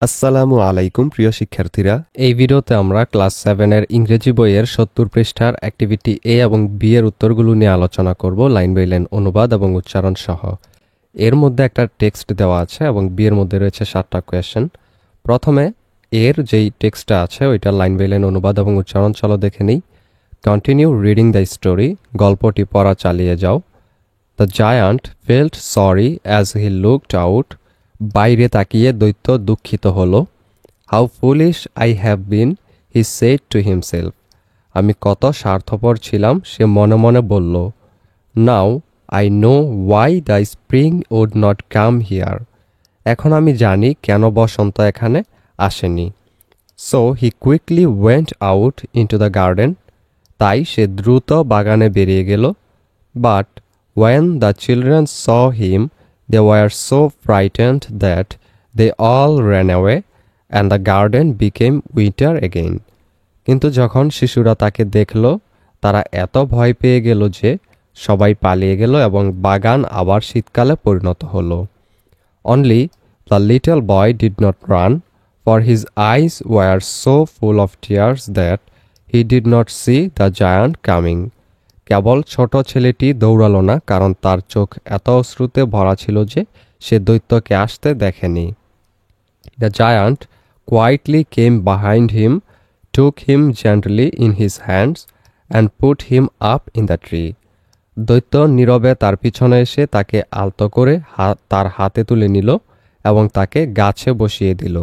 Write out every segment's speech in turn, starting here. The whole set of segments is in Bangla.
আসসালামু আলাইকুম প্রিয় শিক্ষার্থীরা, এই ভিডিওতে আমরা ক্লাস 7 এর ইংরেজি বইয়ের 70 পৃষ্ঠার অ্যাক্টিভিটি এ এবং বি এর উত্তরগুলো নিয়ে আলোচনা করব, লাইন বাই লাইন অনুবাদ এবং উচ্চারণ সহ। এর মধ্যে একটা টেক্সট দেওয়া আছে এবং বি এর মধ্যে রয়েছে 7টা কোয়েশ্চেন। প্রথমে এর যেই টেক্সটটা আছে ওইটা লাইন বাই লাইন অনুবাদ এবং উচ্চারণ চলো দেখে নিই। কন্টিনিউ রিডিং দ্য স্টোরি, গল্পটি পড়া চালিয়ে যাও। The giant felt sorry as he looked out, বাইরে তাকিয়ে দৈত্য দুঃখিত হল। How foolish I have been, he said to himself, আমি কত স্বার্থপর ছিলাম, সে মনে মনে বলল। Now I know why the spring would not come here, এখন আমি জানি কেন বসন্ত এখানে আসেনি। So he quickly went out into the garden, তাই সে দ্রুত বাগানে বেরিয়ে গেল। But when the children saw him, they were so frightened that they all ran away, and the garden became winter again. কিন্তু যখন শিশুরা তাকে দেখল, তারা এত ভয় পেয়ে গেল যে সবাই পালিয়ে গেল এবং বাগান আবার শীতকালে পরিণত হলো। Only the little boy did not run, for his eyes were so full of tears that he did not see the giant coming. কেবল ছোট ছেলেটি দৌড়ালো না, কারণ তার চোখ এত অশ্রুতে ভরা ছিল যে সে দৈত্যকে আসতে দেখেনি। The giant quietly came behind him, took him gently in his hands and put him up in the tree. দৈত্য নীরবে তার পিছনে এসে তাকে আলতো করে তার হাতে তুলে নিল এবং তাকে গাছে বসিয়ে দিল।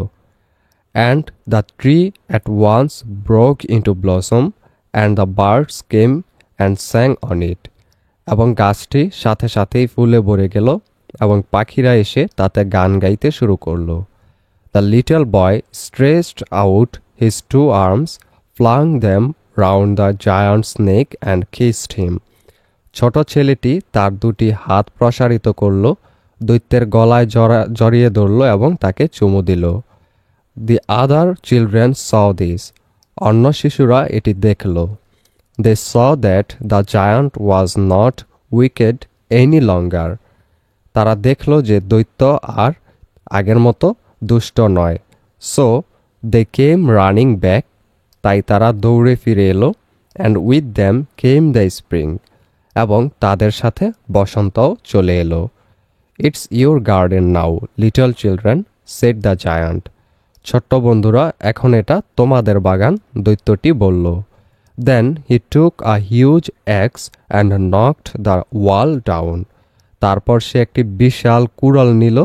And the tree at once broke into blossom and the birds came and sang on it, এবং গাছটি সাথে সাথেই ফুলে ভরে গেল এবং পাখিরা এসে তাতে গান গাইতে শুরু করল। The little boy stretched out his two arms, flung them round the giant's neck and kissed him. ছোট ছেলেটি তার দুটি হাত প্রসারিত করল, দৈত্যের গলায় জড়িয়ে ধরল এবং তাকে চুমু দিল। দি আদার চিলড্রেন স দিস, অন্য শিশুরা এটি দেখল। They saw that the giant was not wicked any longer. তারা দেখল যে দৈত্য আর আগের মতো দুষ্ট নয়। So they came running back, তাই তারা দৌড়ে ফিরে এলো। And with them came the spring, এবং তাদের সাথে বসন্তও চলে এলো। It's your garden now, little children, said the giant. ছোট্ট বন্ধুরা, এখন এটা তোমাদের বাগান, দৈত্যটি বলল। Then he took a huge axe and knocked the wall down. তারপর সে একটি বিশাল কুড়াল নিল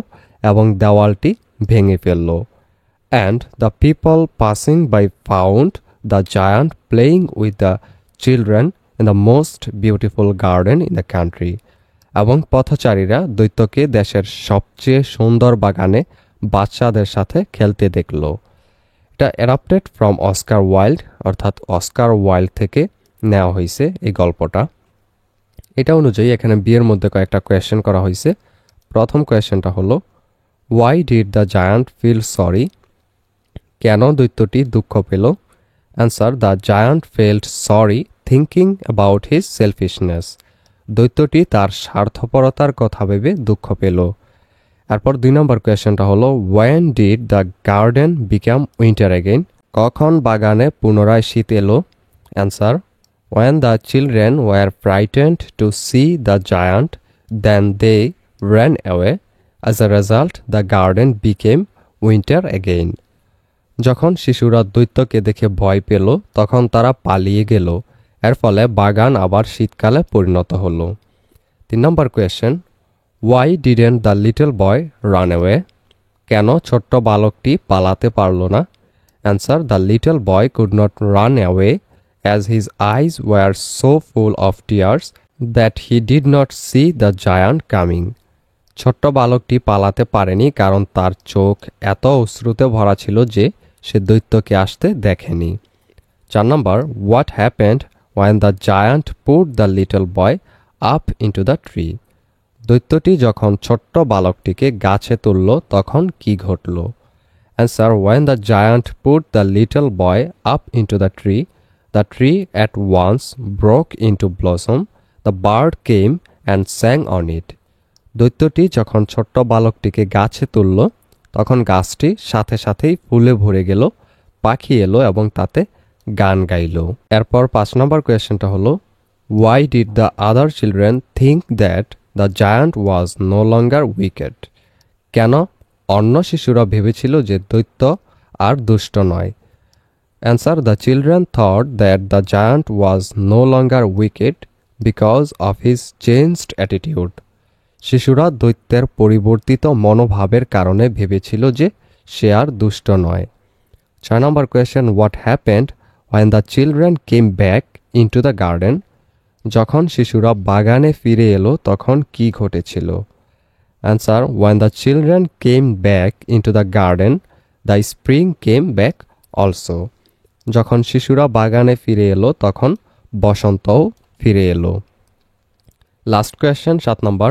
এবং দেওয়ালটি ভেঙে ফেলল। And the people passing by found the giant playing with the children in the most beautiful garden in the country. এবং পথচারীরা দৈত্যকে দেশের সবচেয়ে সুন্দর বাগানে বাচ্চাদের সাথে খেলতে দেখল। এটা অ্যাডাপ্টেড ফ্রম অস্কার ওয়াইল্ড, অর্থাৎ অস্কার ওয়াইল্ড থেকে নেওয়া হয়েছে এই গল্পটা। এটা অনুযায়ী এখানে বিয়ের মধ্যে কয়েকটা কোয়েশ্চেন করা হয়েছে। প্রথম কোয়েশ্চেনটা হলো, why did the giant feel sorry, কেন দৈত্যটি দুঃখ পেল? Answer, the giant felt sorry thinking about his selfishness, দৈত্যটি তার স্বার্থপরতার কথা ভেবে দুঃখ পেল। তারপর 2 নম্বর কোয়েশ্চেনটা হলো, when did the garden become winter again, কখন বাগানে পুনরায় শীত এলো? Answer, when the children were frightened to see the giant, then they ran away, as a result the garden became winter again. যখন শিশুরা দৈত্যকে দেখে ভয় পেল, তখন তারা পালিয়ে গেল, এর ফলে বাগান আবার শীতকালে পরিণত হলো। 3 নম্বর question, why didn't the little boy run away, কেন ছোট্ট বালকটি পালাতে পারল না? Answer, the little boy could not run away as his eyes were so full of tears that he did not see the giant coming. ছোট্ট বালকটি পালাতে পারেনি কারণ তার চোখ এত অশ্রুতে ভরা ছিল যে সে দৈত্যকে আসতে দেখেনি। 4 নম্বর, what happened when the giant put the little boy up into the tree, দৈত্যটি যখন ছোট্ট বালকটিকে গাছে তুলল তখন কি ঘটল? Answer, when the giant put the little boy up into the tree at once broke into blossom, the bird came and sang on it. দৈত্যটি যখন ছোট্ট বালকটিকে গাছে তুলল, তখন গাছটি সাথে সাথেই ফুলে ভরে গেল, পাখি এলো এবং তাতে গান গাইল। এরপর 5 নম্বর কোয়েশ্চেনটা হলো, Why did the other children think that the giant was no longer wicked? কেন অন্য শিশুরা ভেবেছিল যে দৈত্য আর দুষ্ট নয়? Answer: The children thought that the giant was no longer wicked because of his changed attitude. শিশুরা দৈত্যের পরিবর্তিত মনোভাবের কারণে ভেবেছিল যে সে আর দুষ্ট নয়। 6 নম্বর question, What happened when the children came back into the garden? যখন শিশুরা বাগানে ফিরে এলো তখন কি ঘটেছিল? Answer: When the children came back into the garden, the spring came back also. যখন শিশুরা বাগানে ফিরে এলো তখন বসন্তও ফিরে এলো। Last question 7 number,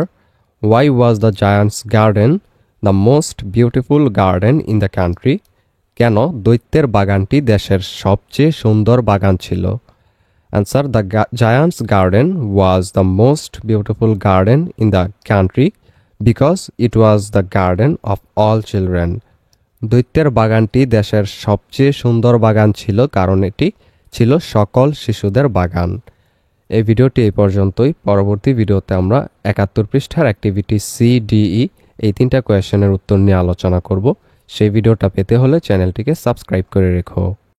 Why was the giant's garden the most beautiful garden in the country? কেন দৈত্যের বাগানটি দেশের সবচেয়ে সুন্দর বাগান ছিল? Answer: The giant's garden was the most beautiful garden in the country because it was the garden of all children. দৈত্যের বাগানটি দেশের সবচেয়ে সুন্দর বাগান ছিল কারণ এটি ছিল সকল শিশুদের বাগান। এই ভিডিওটি এই পর্যন্তই। পরবর্তী ভিডিওতে আমরা 71 পৃষ্ঠার অ্যাক্টিভিটি CDE এই 3টা কোয়েশ্চেনের উত্তর নিয়ে আলোচনা করব। সেই ভিডিওটা পেতে হলে চ্যানেলটিকে সাবস্ক্রাইব করে রেখো।